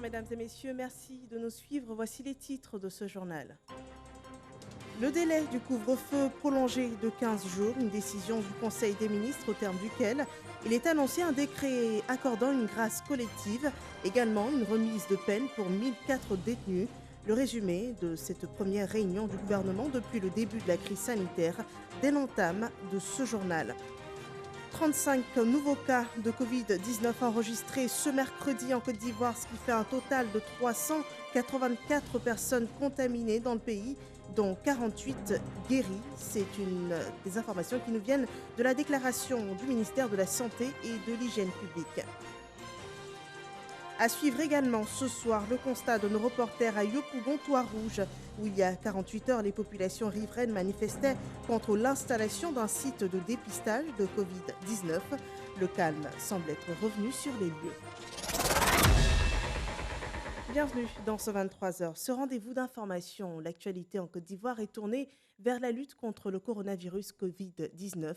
mesdames et messieurs, merci de nous suivre. Voici les titres de ce journal. Le délai du couvre-feu prolongé de 15 jours, une décision du Conseil des ministres au terme duquel il est annoncé un décret accordant une grâce collective, également une remise de peine pour 1004 détenus. Le résumé de cette première réunion du gouvernement depuis le début de la crise sanitaire dès l'entame de ce journal. 35 nouveaux cas de Covid-19 enregistrés ce mercredi en Côte d'Ivoire, ce qui fait un total de 384 personnes contaminées dans le pays, dont 48 guéries. C'est une des informations qui nous viennent de la déclaration du ministère de la Santé et de l'Hygiène publique. À suivre également ce soir le constat de nos reporters à Yopougon, Trois-Rouges, où il y a 48 heures, les populations riveraines manifestaient contre l'installation d'un site de dépistage de Covid-19. Le calme semble être revenu sur les lieux. Bienvenue dans ce 23h. Ce rendez-vous d'information, l'actualité en Côte d'Ivoire est tournée vers la lutte contre le coronavirus Covid-19.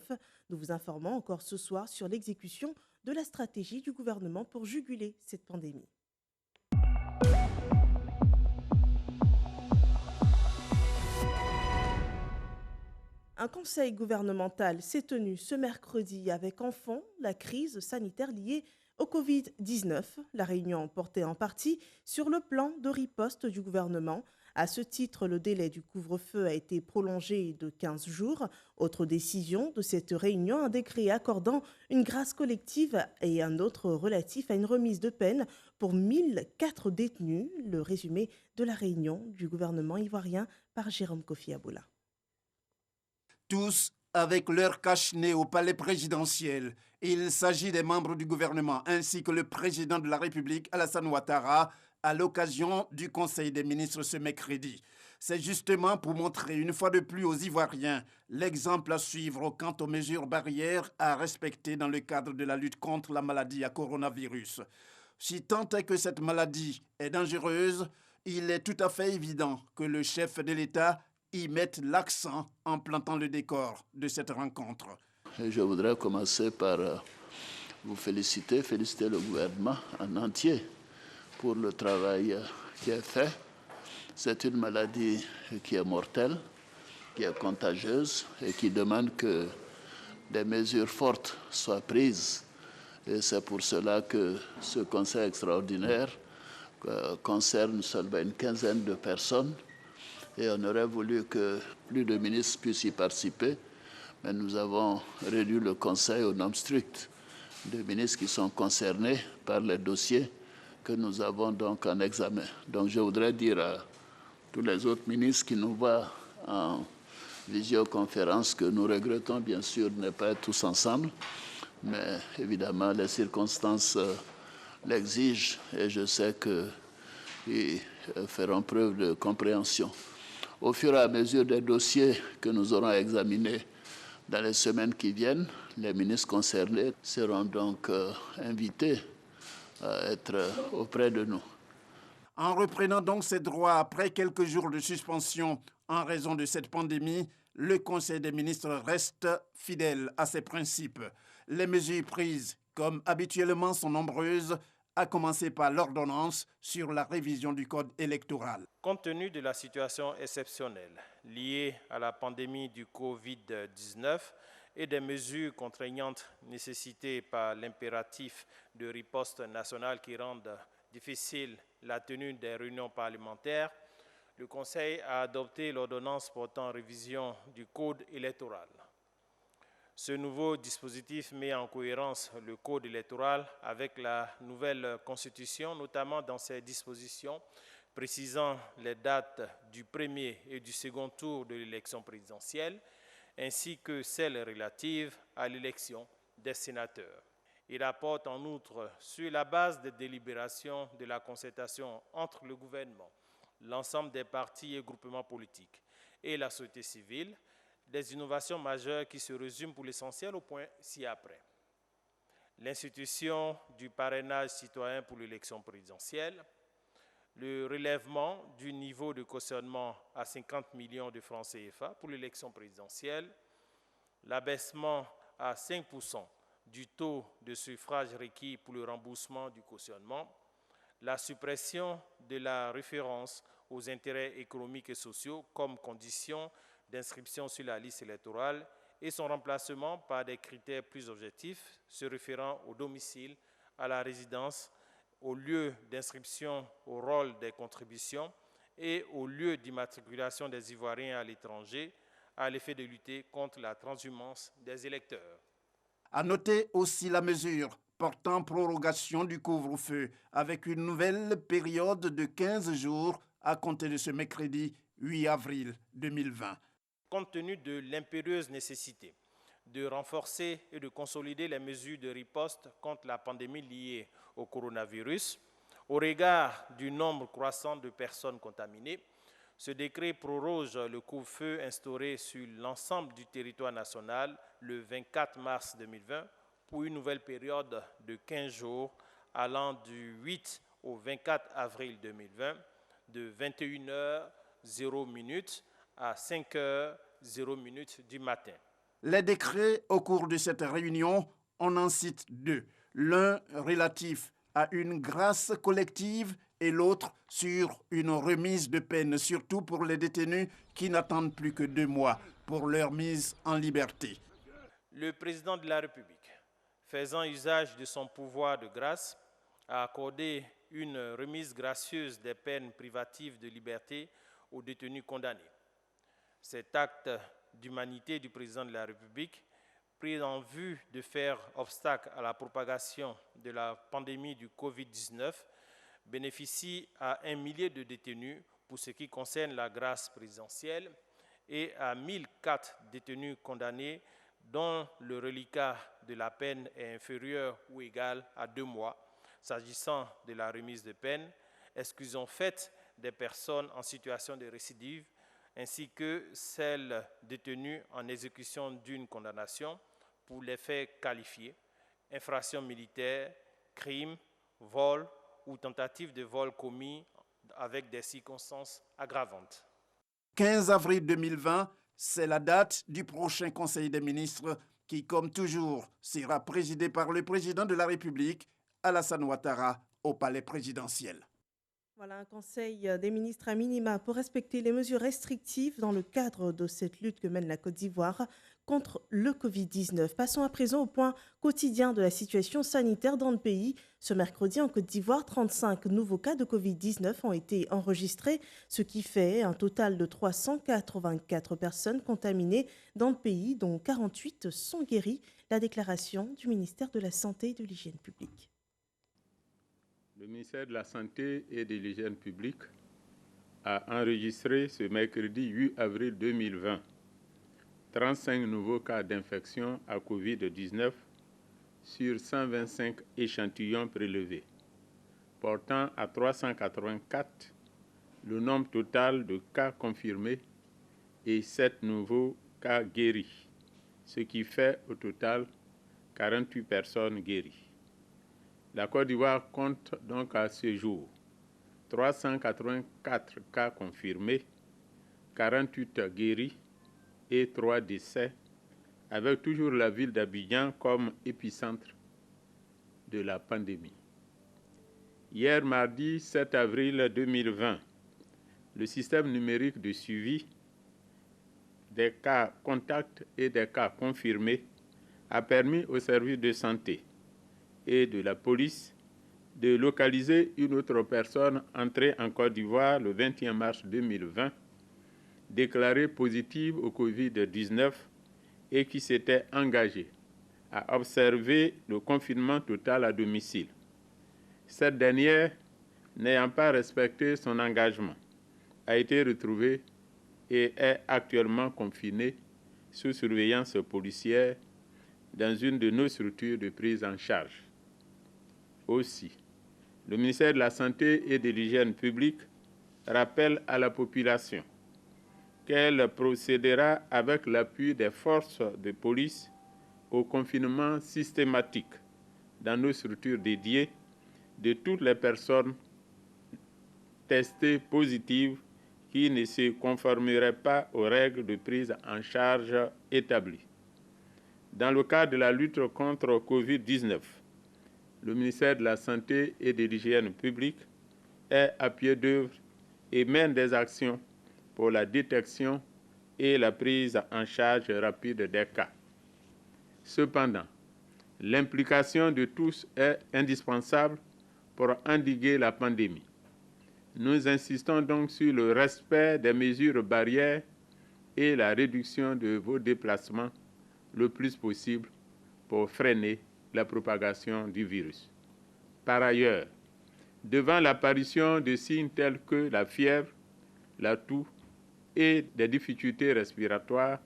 Nous vous informons encore ce soir sur l'exécution de la stratégie du gouvernement pour juguler cette pandémie. Un conseil gouvernemental s'est tenu ce mercredi avec en fond la crise sanitaire liée au Covid-19. La réunion portait en partie sur le plan de riposte du gouvernement. À ce titre, le délai du couvre-feu a été prolongé de 15 jours. Autre décision de cette réunion, un décret accordant une grâce collective et un autre relatif à une remise de peine pour 1004 détenus. Le résumé de la réunion du gouvernement ivoirien par Jérôme Kofi Aboula. Tous avec leur cache-nez au palais présidentiel. Il s'agit des membres du gouvernement ainsi que le président de la République, Alassane Ouattara, à l'occasion du Conseil des ministres ce mercredi. C'est justement pour montrer une fois de plus aux Ivoiriens l'exemple à suivre quant aux mesures barrières à respecter dans le cadre de la lutte contre la maladie à coronavirus. Si tant est que cette maladie est dangereuse, il est tout à fait évident que le chef de l'État y mettent l'accent en plantant le décor de cette rencontre. Je voudrais commencer par vous féliciter le gouvernement en entier pour le travail qui est fait. C'est une maladie qui est mortelle, qui est contagieuse et qui demande que des mesures fortes soient prises. Et c'est pour cela que ce conseil extraordinaire concerne seulement une quinzaine de personnes. Et on aurait voulu que plus de ministres puissent y participer, mais nous avons réduit le conseil au nombre strict de ministres qui sont concernés par les dossiers que nous avons donc en examen. Donc je voudrais dire à tous les autres ministres qui nous voient en visioconférence que nous regrettons bien sûr de ne pas être tous ensemble, mais évidemment les circonstances l'exigent et je sais qu'ils feront preuve de compréhension. Au fur et à mesure des dossiers que nous aurons examinés dans les semaines qui viennent, les ministres concernés seront donc invités à être auprès de nous. En reprenant donc ses droits après quelques jours de suspension en raison de cette pandémie, le Conseil des ministres reste fidèle à ses principes. Les mesures prises, comme habituellement, sont nombreuses, à commencer par l'ordonnance sur la révision du code électoral. Compte tenu de la situation exceptionnelle liée à la pandémie du Covid-19 et des mesures contraignantes nécessitées par l'impératif de riposte nationale qui rendent difficile la tenue des réunions parlementaires, le Conseil a adopté l'ordonnance portant révision du code électoral. Ce nouveau dispositif met en cohérence le code électoral avec la nouvelle constitution, notamment dans ses dispositions précisant les dates du premier et du second tour de l'élection présidentielle, ainsi que celles relatives à l'élection des sénateurs. Il apporte en outre, sur la base des délibérations de la concertation entre le gouvernement, l'ensemble des partis et groupements politiques et la société civile, des innovations majeures qui se résument pour l'essentiel au point ci-après. L'institution du parrainage citoyen pour l'élection présidentielle, le relèvement du niveau de cautionnement à 50 millions de francs CFA pour l'élection présidentielle, l'abaissement à 5% du taux de suffrage requis pour le remboursement du cautionnement, la suppression de la référence aux intérêts économiques et sociaux comme condition d'inscription sur la liste électorale et son remplacement par des critères plus objectifs se référant au domicile, à la résidence, au lieu d'inscription au rôle des contributions et au lieu d'immatriculation des Ivoiriens à l'étranger, à l'effet de lutter contre la transhumance des électeurs. À noter aussi la mesure portant prorogation du couvre-feu avec une nouvelle période de 15 jours à compter de ce mercredi 8 avril 2020. Compte tenu de l'impérieuse nécessité de renforcer et de consolider les mesures de riposte contre la pandémie liée au coronavirus, au regard du nombre croissant de personnes contaminées, ce décret proroge le couvre-feu instauré sur l'ensemble du territoire national le 24 mars 2020 pour une nouvelle période de 15 jours allant du 8 au 24 avril 2020 de 21h00 à 5h00 du matin. Les décrets au cours de cette réunion, on en cite deux. L'un relatif à une grâce collective et l'autre sur une remise de peine, surtout pour les détenus qui n'attendent plus que 2 mois pour leur mise en liberté. Le président de la République, faisant usage de son pouvoir de grâce, a accordé une remise gracieuse des peines privatives de liberté aux détenus condamnés. Cet acte d'humanité du président de la République, pris en vue de faire obstacle à la propagation de la pandémie du Covid-19, bénéficie à 1 millier de détenus pour ce qui concerne la grâce présidentielle et à 1004 détenus condamnés dont le reliquat de la peine est inférieur ou égal à 2 mois, s'agissant de la remise de peine, exclusion faite des personnes en situation de récidive, ainsi que celles détenues en exécution d'une condamnation pour les faits qualifiés, infraction militaire, crime, vol ou tentative de vol commis avec des circonstances aggravantes. 15 avril 2020, c'est la date du prochain Conseil des ministres qui, comme toujours, sera présidé par le président de la République, Alassane Ouattara, au palais présidentiel. Voilà un conseil des ministres à minima pour respecter les mesures restrictives dans le cadre de cette lutte que mène la Côte d'Ivoire contre le Covid-19. Passons à présent au point quotidien de la situation sanitaire dans le pays. Ce mercredi, en Côte d'Ivoire, 35 nouveaux cas de Covid-19 ont été enregistrés, ce qui fait un total de 384 personnes contaminées dans le pays, dont 48 sont guéries. La déclaration du ministère de la Santé et de l'Hygiène publique. Le ministère de la Santé et de l'Hygiène publique a enregistré ce mercredi 8 avril 2020 35 nouveaux cas d'infection à Covid-19 sur 125 échantillons prélevés, portant à 384 le nombre total de cas confirmés et 7 nouveaux cas guéris, ce qui fait au total 48 personnes guéries. La Côte d'Ivoire compte donc à ce jour 384 cas confirmés, 48 guéris et 3 décès, avec toujours la ville d'Abidjan comme épicentre de la pandémie. Hier, mardi 7 avril 2020, le système numérique de suivi des cas contacts et des cas confirmés a permis aux services de santé et de la police de localiser une autre personne entrée en Côte d'Ivoire le 21 mars 2020, déclarée positive au Covid-19 et qui s'était engagée à observer le confinement total à domicile. Cette dernière, n'ayant pas respecté son engagement, a été retrouvée et est actuellement confinée sous surveillance policière dans une de nos structures de prise en charge. Aussi, le ministère de la Santé et de l'Hygiène publique rappelle à la population qu'elle procédera avec l'appui des forces de police au confinement systématique dans nos structures dédiées de toutes les personnes testées positives qui ne se conformeraient pas aux règles de prise en charge établies. Dans le cadre de la lutte contre Covid-19, le ministère de la Santé et de l'Hygiène publique est à pied d'œuvre et mène des actions pour la détection et la prise en charge rapide des cas. Cependant, l'implication de tous est indispensable pour endiguer la pandémie. Nous insistons donc sur le respect des mesures barrières et la réduction de vos déplacements le plus possible pour freiner la propagation du virus. Par ailleurs, devant l'apparition de signes tels que la fièvre, la toux et des difficultés respiratoires,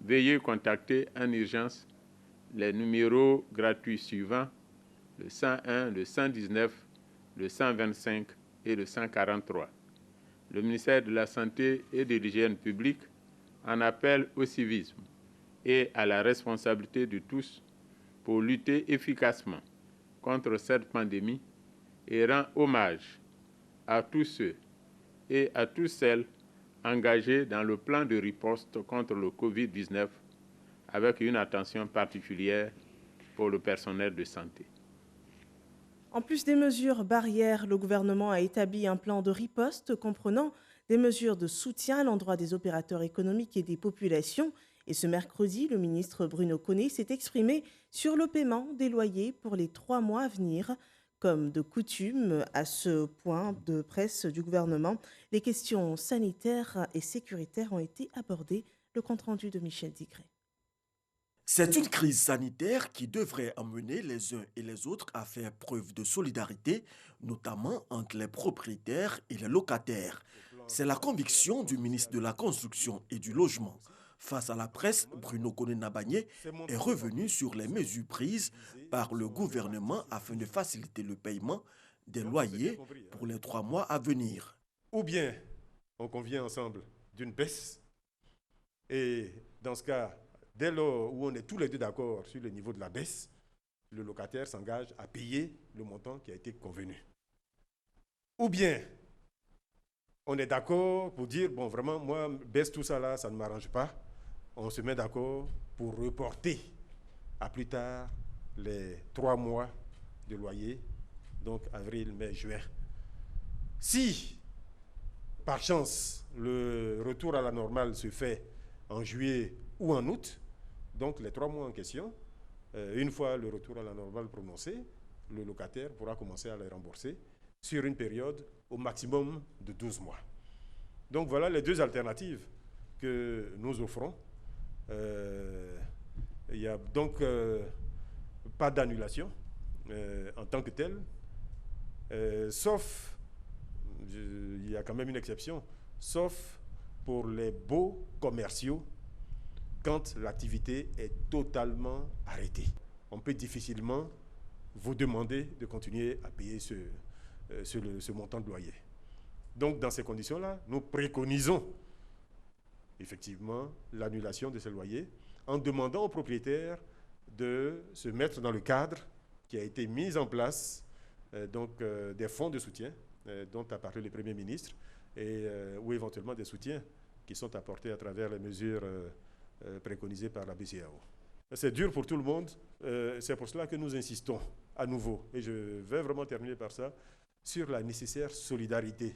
veuillez contacter en urgence les numéros gratuits suivants, le 101, le 119, le 125 et le 143. Le ministère de la Santé et de l'Hygiène publique en appelle au civisme et à la responsabilité de tous pour lutter efficacement contre cette pandémie et rend hommage à tous ceux et à toutes celles engagés dans le plan de riposte contre le Covid-19 avec une attention particulière pour le personnel de santé. En plus des mesures barrières, le gouvernement a établi un plan de riposte comprenant des mesures de soutien à l'endroit des opérateurs économiques et des populations. Et ce mercredi, le ministre Bruno Koné s'est exprimé sur le paiement des loyers pour les 3 mois à venir. Comme de coutume, à ce point de presse du gouvernement, les questions sanitaires et sécuritaires ont été abordées. Le compte-rendu de Michel Digré. C'est une crise sanitaire qui devrait amener les uns et les autres à faire preuve de solidarité, notamment entre les propriétaires et les locataires. C'est la conviction du ministre de la Construction et du Logement. Face à la presse, Bruno Koné-Nabagné est revenu sur les mesures prises par le gouvernement afin de faciliter le paiement des loyers pour les 3 mois à venir. Ou bien on convient ensemble d'une baisse et dans ce cas, dès lors où on est tous les deux d'accord sur le niveau de la baisse, le locataire s'engage à payer le montant qui a été convenu. Ou bien on est d'accord pour dire, bon vraiment, moi, baisse tout ça là, ça ne m'arrange pas. On se met d'accord pour reporter à plus tard les 3 mois de loyer, donc avril, mai, juin. Si, par chance, le retour à la normale se fait en juillet ou en août, donc les 3 mois en question, une fois le retour à la normale prononcé, le locataire pourra commencer à les rembourser sur une période au maximum de 12 mois. Donc voilà les 2 alternatives que nous offrons. Il n'y a donc pas d'annulation en tant que telle, sauf, il y a quand même une exception, sauf pour les baux commerciaux quand l'activité est totalement arrêtée. On peut difficilement vous demander de continuer à payer ce montant de loyer. Donc dans ces conditions-là, nous préconisons effectivement l'annulation de ces loyers en demandant aux propriétaires de se mettre dans le cadre qui a été mis en place, des fonds de soutien dont a parlé le Premier ministre, ou éventuellement des soutiens qui sont apportés à travers les mesures préconisées par la BCEAO. C'est dur pour tout le monde, c'est pour cela que nous insistons à nouveau, et je vais vraiment terminer par ça, sur la nécessaire solidarité.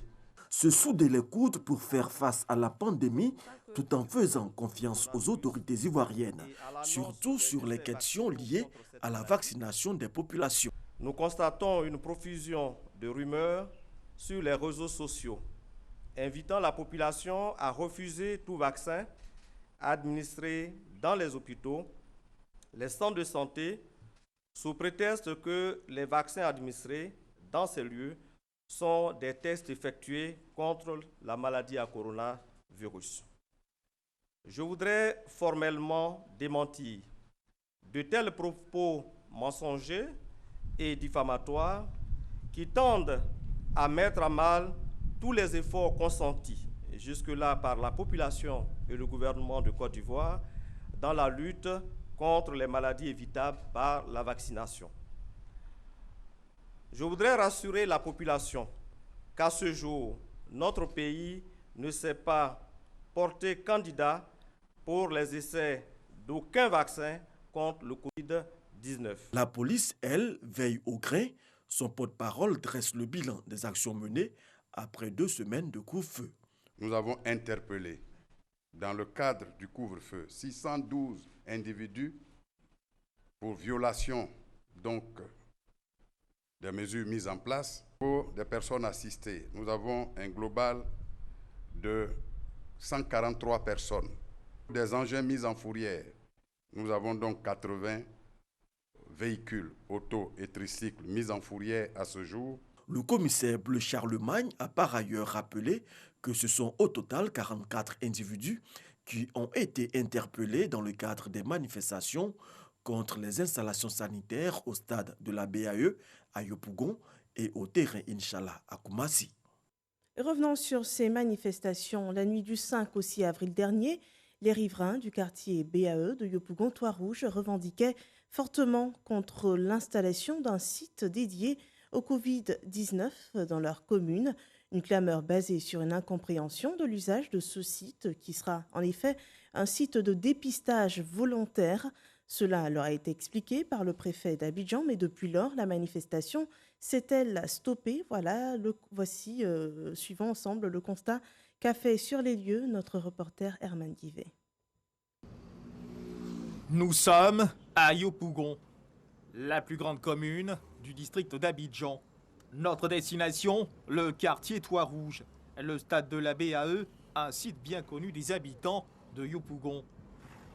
Se souder les coudes pour faire face à la pandémie tout en faisant confiance aux autorités ivoiriennes, surtout sur les questions liées à la vaccination des populations. Nous constatons une profusion de rumeurs sur les réseaux sociaux, invitant la population à refuser tout vaccin administré dans les hôpitaux, les centres de santé, sous prétexte que les vaccins administrés dans ces lieux sont des tests effectués contre la maladie à coronavirus. Je voudrais formellement démentir de tels propos mensongers et diffamatoires qui tendent à mettre à mal tous les efforts consentis jusque-là par la population et le gouvernement de Côte d'Ivoire dans la lutte contre les maladies évitables par la vaccination. Je voudrais rassurer la population qu'à ce jour, notre pays ne s'est pas porté candidat pour les essais d'aucun vaccin contre le Covid-19. La police, elle, veille au grain, Son porte-parole dresse le bilan des actions menées après 2 semaines de couvre-feu. Nous avons interpellé, dans le cadre du couvre-feu, 612 individus pour violation donc des mesures mises en place. Pour des personnes assistées, nous avons un global de 143 personnes. Des engins mis en fourrière, nous avons donc 80 véhicules, auto et tricycles mis en fourrière à ce jour. Le commissaire Bleu Charlemagne a par ailleurs rappelé que ce sont au total 44 individus qui ont été interpellés dans le cadre des manifestations contre les installations sanitaires au stade de la BAE à Yopougon et au terrain Inch'Allah à Koumassi. Revenons sur ces manifestations. La nuit du 5 au 6 avril dernier, les riverains du quartier BAE de Yopougon-Trois-Rouges revendiquaient fortement contre l'installation d'un site dédié au Covid-19 dans leur commune. Une clameur basée sur une incompréhension de l'usage de ce site qui sera en effet un site de dépistage volontaire. Cela leur a été expliqué par le préfet d'Abidjan, mais depuis lors, la manifestation s'est-elle stoppée? Voici, suivons ensemble le constat qu'a fait sur les lieux notre reporter Herman Guivet. Nous sommes à Yopougon, la plus grande commune du district d'Abidjan. Notre destination, le quartier Trois-Rouges, le stade de la BAE, un site bien connu des habitants de Yopougon.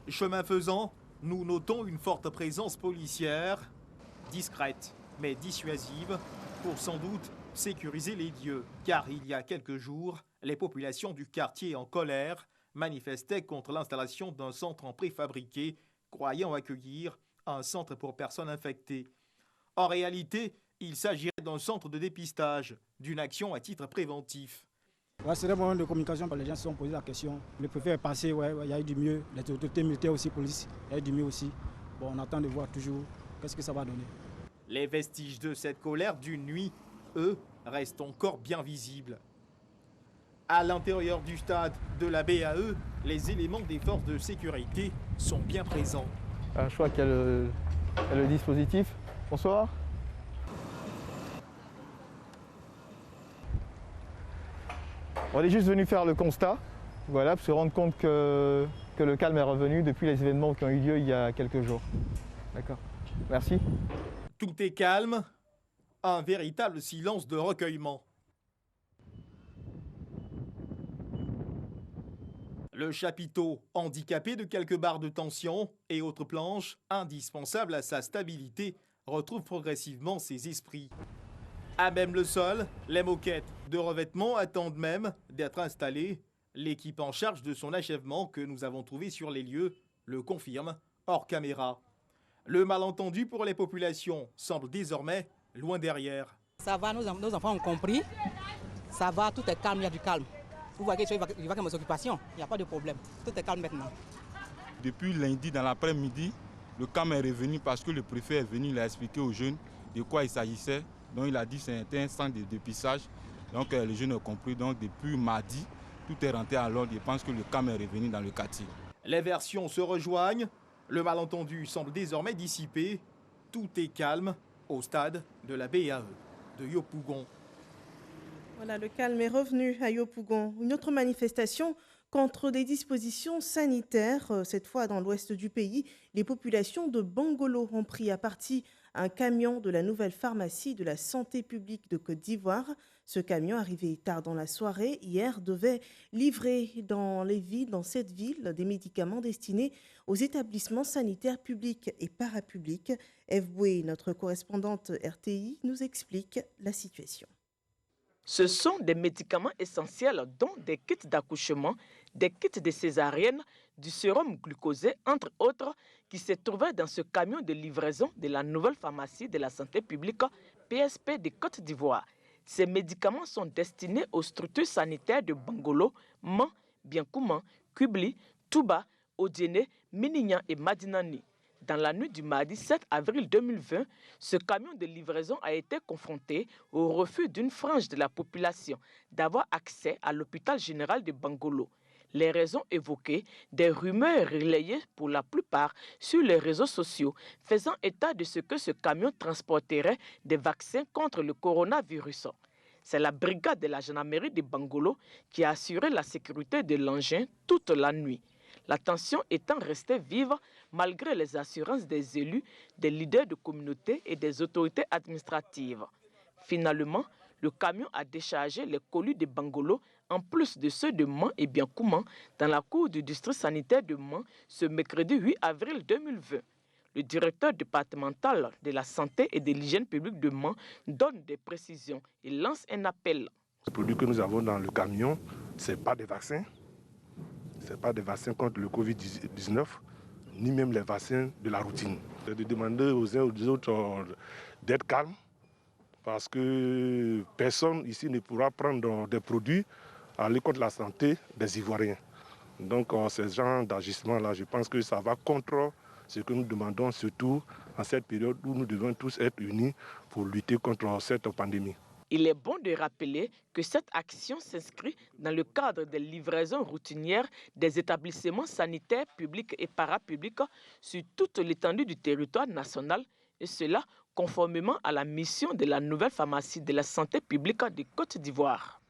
Chemin faisant, nous notons une forte présence policière, discrète mais dissuasive, pour sans doute sécuriser les lieux. Car il y a quelques jours, les populations du quartier en colère manifestaient contre l'installation d'un centre en préfabriqué, croyant accueillir un centre pour personnes infectées. En réalité, il s'agirait d'un centre de dépistage, d'une action à titre préventif. C'est un moment de communication, les gens se sont posé la question. Le préfet est passé, il y a eu du mieux. Les autorités militaires aussi, police, il y a eu du mieux aussi. Bon, on attend de voir toujours qu'est-ce que ça va donner. Les vestiges de cette colère d'une nuit, eux, restent encore bien visibles. À l'intérieur du stade de la BAE, les éléments des forces de sécurité sont bien présents. Je crois qu'il y a le dispositif. Bonsoir. On est juste venu faire le constat, voilà, pour se rendre compte que le calme est revenu depuis les événements qui ont eu lieu il y a quelques jours. D'accord. Merci. Tout est calme, un véritable silence de recueillement. Le chapiteau, handicapé de quelques barres de tension et autres planches, indispensables à sa stabilité, retrouve progressivement ses esprits. À même le sol, les moquettes de revêtement attendent même d'être installées. L'équipe en charge de son achèvement que nous avons trouvé sur les lieux le confirme hors caméra. Le malentendu pour les populations semble désormais loin derrière. Ça va, nos enfants ont compris. Ça va, tout est calme, il y a du calme. Vous voyez, il va que mes occupations, il n'y a pas de problème. Tout est calme maintenant. Depuis lundi dans l'après-midi, le calme est revenu parce que le préfet est venu, il a expliqué aux jeunes de quoi il s'agissait. Donc il a dit que c'était un centre de dépistage. Donc les jeunes ont compris. Donc depuis mardi, tout est rentré à l'ordre. Je pense que le calme est revenu dans le quartier. Les versions se rejoignent. Le malentendu semble désormais dissipé. Tout est calme au stade de la BAE de Yopougon. Voilà, le calme est revenu à Yopougon. Une autre manifestation contre des dispositions sanitaires. Cette fois dans l'ouest du pays, les populations de Bangolo ont pris à partie un camion de la nouvelle pharmacie de la santé publique de Côte d'Ivoire. Ce camion, arrivé tard dans la soirée, hier, devait livrer dans cette ville des médicaments destinés aux établissements sanitaires publics et parapublics. Eve Boué, notre correspondante RTI, nous explique la situation. Ce sont des médicaments essentiels dont des kits d'accouchement, des kits de césarienne, du sérum glucosé, entre autres, qui se trouvaient dans ce camion de livraison de la nouvelle pharmacie de la santé publique PSP de Côte d'Ivoire. Ces médicaments sont destinés aux structures sanitaires de Bangolo, Man, Biankouman, Kubli, Touba, Odiene, Minignan et Madinani. Dans la nuit du mardi 7 avril 2020, ce camion de livraison a été confronté au refus d'une frange de la population d'avoir accès à l'hôpital général de Bangolo. Les raisons évoquées, des rumeurs relayées pour la plupart sur les réseaux sociaux, faisant état de ce que ce camion transporterait des vaccins contre le coronavirus. C'est la brigade de la gendarmerie de Bangolo qui a assuré la sécurité de l'engin toute la nuit. La tension étant restée vive malgré les assurances des élus, des leaders de communauté et des autorités administratives. Finalement, le camion a déchargé les colis de Bangolo en plus de ceux de Mans et Biancouman dans la cour du district sanitaire de Mans ce mercredi 8 avril 2020. Le directeur départemental de la santé et de l'hygiène publique de Mans donne des précisions et lance un appel. Les produits que nous avons dans le camion, ce n'est pas des vaccins. Ce n'est pas des vaccins contre le Covid-19, ni même les vaccins de la routine. C'est de demander aux uns aux autres d'être calmes, parce que personne ici ne pourra prendre des produits à aller contre la santé des Ivoiriens. Donc ce genre d'agissement-là, je pense que ça va contre ce que nous demandons, surtout en cette période où nous devons tous être unis pour lutter contre cette pandémie. Il est bon de rappeler que cette action s'inscrit dans le cadre des livraisons routinières des établissements sanitaires publics et parapublics sur toute l'étendue du territoire national, et cela conformément à la mission de la nouvelle pharmacie de la santé publique de Côte d'Ivoire.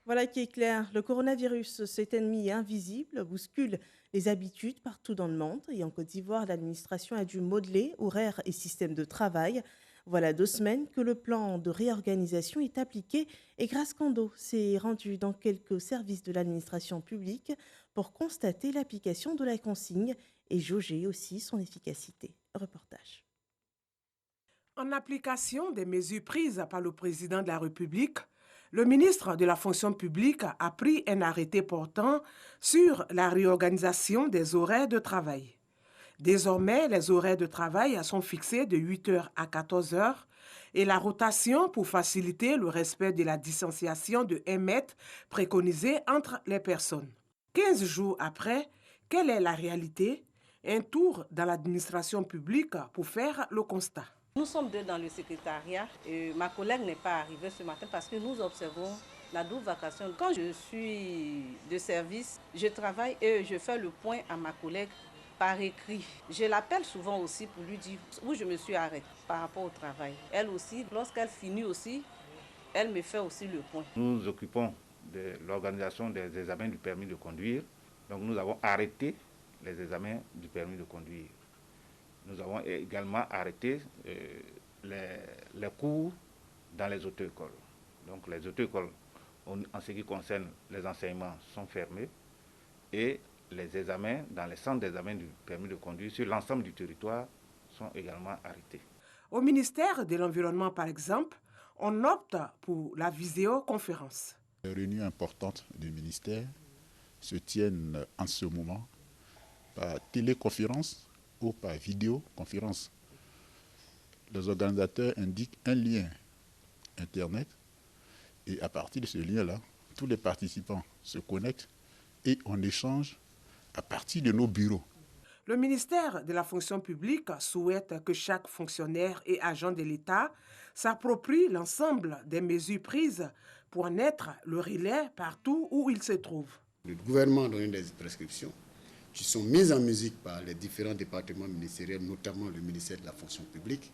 Voilà qui est clair. Le coronavirus, cet ennemi invisible, bouscule les habitudes partout dans le monde. Et en Côte d'Ivoire, l'administration a dû modeler horaires et systèmes de travail. Voilà 2 semaines que le plan de réorganisation est appliqué et Grace Kondo s'est rendue dans quelques services de l'administration publique pour constater l'application de la consigne et jauger aussi son efficacité. Reportage. En application des mesures prises par le président de la République, le ministre de la fonction publique a pris un arrêté portant sur la réorganisation des horaires de travail. Désormais, les horaires de travail sont fixés de 8h à 14h et la rotation pour faciliter le respect de la distanciation de 1 mètre préconisée entre les personnes. 15 jours après, quelle est la réalité? Un tour dans l'administration publique pour faire le constat. Nous sommes 2 dans le secrétariat et ma collègue n'est pas arrivée ce matin parce que nous observons la double vacation. Quand je suis de service, je travaille et je fais le point à ma collègue par écrit. Je l'appelle souvent aussi pour lui dire où je me suis arrêtée par rapport au travail. Elle aussi, lorsqu'elle finit aussi, elle me fait aussi le point. Nous nous occupons de l'organisation des examens du permis de conduire. Donc nous avons arrêté les examens du permis de conduire. Nous avons également arrêté les cours dans les auto-écoles. Donc les auto-écoles, en ce qui concerne les enseignements, sont fermés et les examens dans les centres d'examen du permis de conduire sur l'ensemble du territoire sont également arrêtés. Au ministère de l'Environnement, par exemple, on opte pour la visioconférence. Les réunions importantes du ministère se tiennent en ce moment par téléconférence ou par vidéoconférence. Les organisateurs indiquent un lien Internet et à partir de ce lien-là, tous les participants se connectent et on échange à partir de nos bureaux. Le ministère de la fonction publique souhaite que chaque fonctionnaire et agent de l'État s'approprie l'ensemble des mesures prises pour en être le relais partout où il se trouve. Le gouvernement a donné des prescriptions qui sont mises en musique par les différents départements ministériels, notamment le ministère de la fonction publique,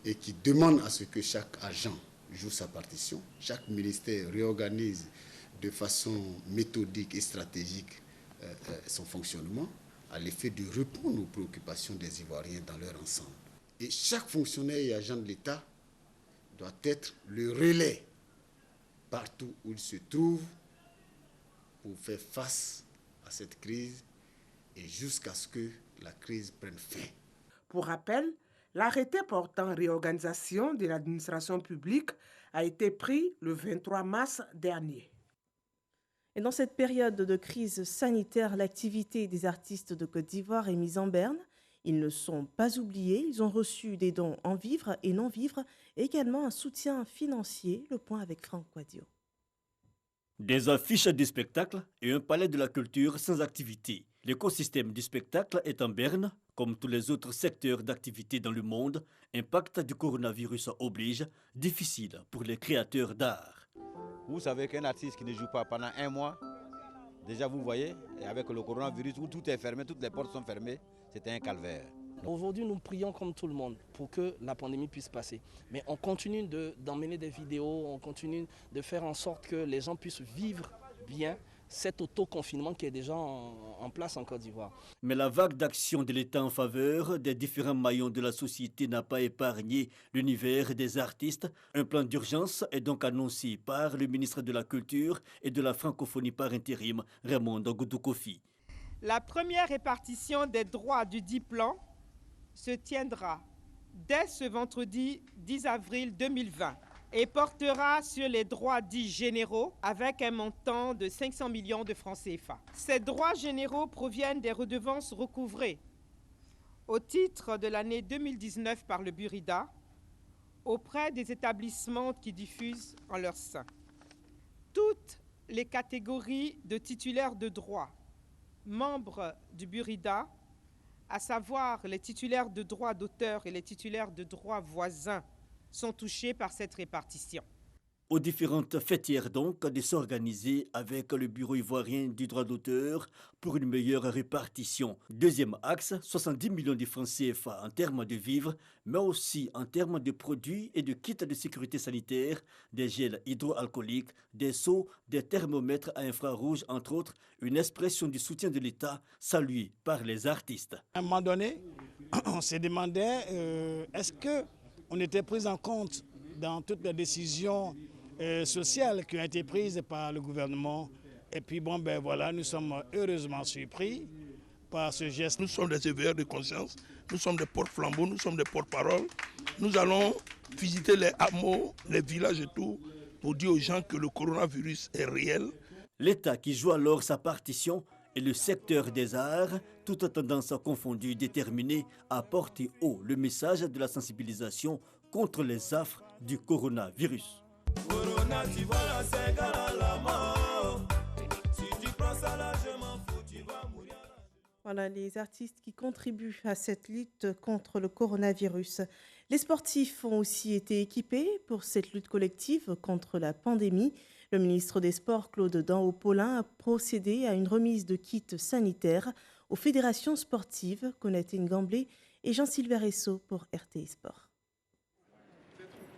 et qui demandent à ce que chaque agent joue sa partition. Chaque ministère réorganise de façon méthodique et stratégique son fonctionnement à l'effet de répondre aux préoccupations des Ivoiriens dans leur ensemble. Et chaque fonctionnaire et agent de l'État doit être le relais partout où il se trouve pour faire face à cette crise et jusqu'à ce que la crise prenne fin. Pour rappel, l'arrêté portant réorganisation de l'administration publique a été pris le 23 mars dernier. Et dans cette période de crise sanitaire, l'activité des artistes de Côte d'Ivoire est mise en berne. Ils ne sont pas oubliés, ils ont reçu des dons en vivres et non vivres, et également un soutien financier. Le point avec Franck Quadio. Des affiches du spectacle et un palais de la culture sans activité. L'écosystème du spectacle est en berne, comme tous les autres secteurs d'activité dans le monde. Impact du coronavirus oblige, difficile pour les créateurs d'art. Vous savez qu'un artiste qui ne joue pas pendant 1 mois, Déjà, vous voyez, avec le coronavirus où tout est fermé, toutes les portes sont fermées, c'était un calvaire. Aujourd'hui, nous prions comme tout le monde pour que la pandémie puisse passer. Mais on continue d'emmener des vidéos, on continue de faire en sorte que les gens puissent vivre bien cet autoconfinement qui est déjà en place en Côte d'Ivoire. Mais la vague d'action de l'État en faveur des différents maillons de la société n'a pas épargné l'univers des artistes. Un plan d'urgence est donc annoncé par le ministre de la Culture et de la Francophonie par intérim, Raymond Goudou-Kofi. La première répartition des droits du dit plan se tiendra dès ce vendredi 10 avril 2020 et portera sur les droits dits généraux avec un montant de 500 millions de francs CFA. Ces droits généraux proviennent des redevances recouvrées au titre de l'année 2019 par le Burida auprès des établissements qui diffusent en leur sein. Toutes les catégories de titulaires de droits, membres du Burida, à savoir les titulaires de droits d'auteur et les titulaires de droits voisins, sont touchés par cette répartition. Aux différentes fêtières donc de s'organiser avec le Bureau ivoirien du droit d'auteur pour une meilleure répartition. Deuxième axe, 70 millions de francs CFA en termes de vivres, mais aussi en termes de produits et de kits de sécurité sanitaire, des gels hydroalcooliques, des seaux, des thermomètres à infrarouge, entre autres, une expression du soutien de l'État saluée par les artistes. À un moment donné, on s'est demandé est-ce qu'on était pris en compte dans toutes les décisions sociales qui ont été prises par le gouvernement. Et puis bon, ben voilà, nous sommes heureusement surpris par ce geste. Nous sommes des éveilleurs de conscience, nous sommes des porte-flambeaux, nous sommes des porte-paroles. Nous allons visiter les hameaux, les villages et tout, pour dire aux gens que le coronavirus est réel. L'État qui joue alors sa partition et le secteur des arts, toutes tendances confondues, déterminé à porter haut le message de la sensibilisation contre les affres du coronavirus. Voilà les artistes qui contribuent à cette lutte contre le coronavirus. Les sportifs ont aussi été équipés pour cette lutte collective contre la pandémie. Le ministre des Sports, Claude Danhaut-Paulin, a procédé à une remise de kits sanitaires aux fédérations sportives, Konaté Ngamblé et Jean-Sylvain Esso pour RTI Sport.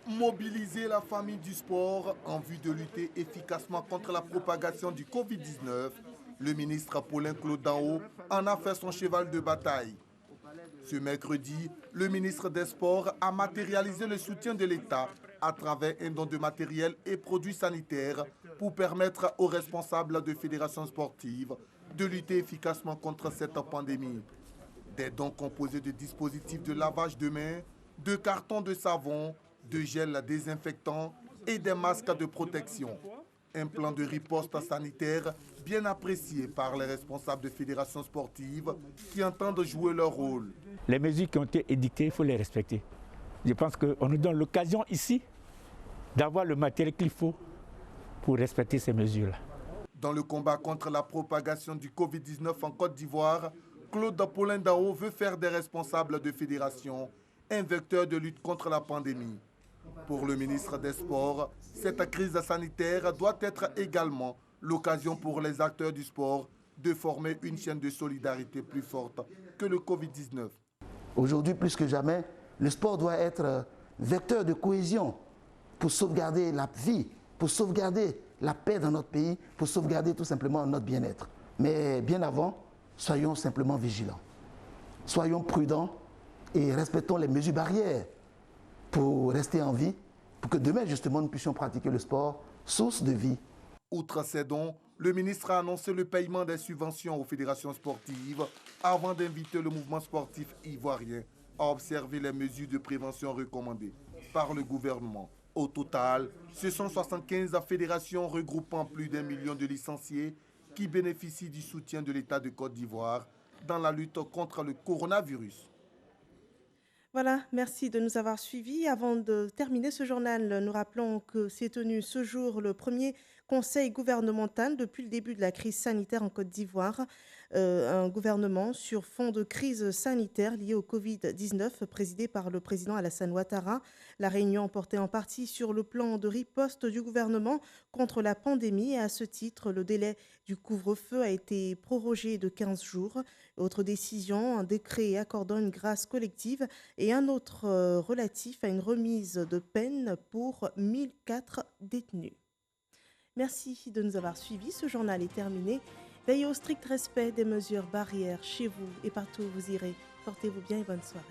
Mobiliser la famille du sport en vue de lutter efficacement contre la propagation du Covid-19, le ministre Paulin Claude Danhaut en a fait son cheval de bataille. Ce mercredi, le ministre des Sports a matérialisé le soutien de l'État à travers un don de matériel et produits sanitaires pour permettre aux responsables de fédérations sportives de lutter efficacement contre cette pandémie. Des dons composés de dispositifs de lavage de mains, de cartons de savon, de gel désinfectant et des masques de protection. Un plan de riposte sanitaire bien apprécié par les responsables de fédérations sportives qui entendent jouer leur rôle. Les mesures qui ont été édictées, il faut les respecter. Je pense qu'on nous donne l'occasion ici d'avoir le matériel qu'il faut pour respecter ces mesures-là. Dans le combat contre la propagation du Covid-19 en Côte d'Ivoire, Claude Paulin Danhaut veut faire des responsables de fédérations un vecteur de lutte contre la pandémie. Pour le ministre des Sports, cette crise sanitaire doit être également l'occasion pour les acteurs du sport de former une chaîne de solidarité plus forte que le Covid-19. Aujourd'hui, plus que jamais, le sport doit être vecteur de cohésion pour sauvegarder la vie, pour sauvegarder la paix dans notre pays, pour sauvegarder tout simplement notre bien-être. Mais bien avant, soyons simplement vigilants. Soyons prudents et respectons les mesures barrières pour rester en vie, pour que demain, justement, nous puissions pratiquer le sport, source de vie. Outre ces dons, le ministre a annoncé le paiement des subventions aux fédérations sportives avant d'inviter le mouvement sportif ivoirien à observer les mesures de prévention recommandées par le gouvernement. Au total, ce sont 75 fédérations regroupant plus d'1 million de licenciés qui bénéficient du soutien de l'État de Côte d'Ivoire dans la lutte contre le coronavirus. Voilà, merci de nous avoir suivis. Avant de terminer ce journal, nous rappelons que s'est tenu ce jour le premier conseil gouvernemental depuis le début de la crise sanitaire en Côte d'Ivoire. un gouvernement sur fond de crise sanitaire liée au Covid-19 présidé par le président Alassane Ouattara. La réunion portait en partie sur le plan de riposte du gouvernement contre la pandémie et à ce titre, le délai du couvre-feu a été prorogé de 15 jours. Autre décision, un décret accordant une grâce collective et un autre relatif à une remise de peine pour 1004 détenus. Merci de nous avoir suivis. Ce journal est terminé. Veillez au strict respect des mesures barrières chez vous et partout où vous irez. Portez-vous bien et bonne soirée.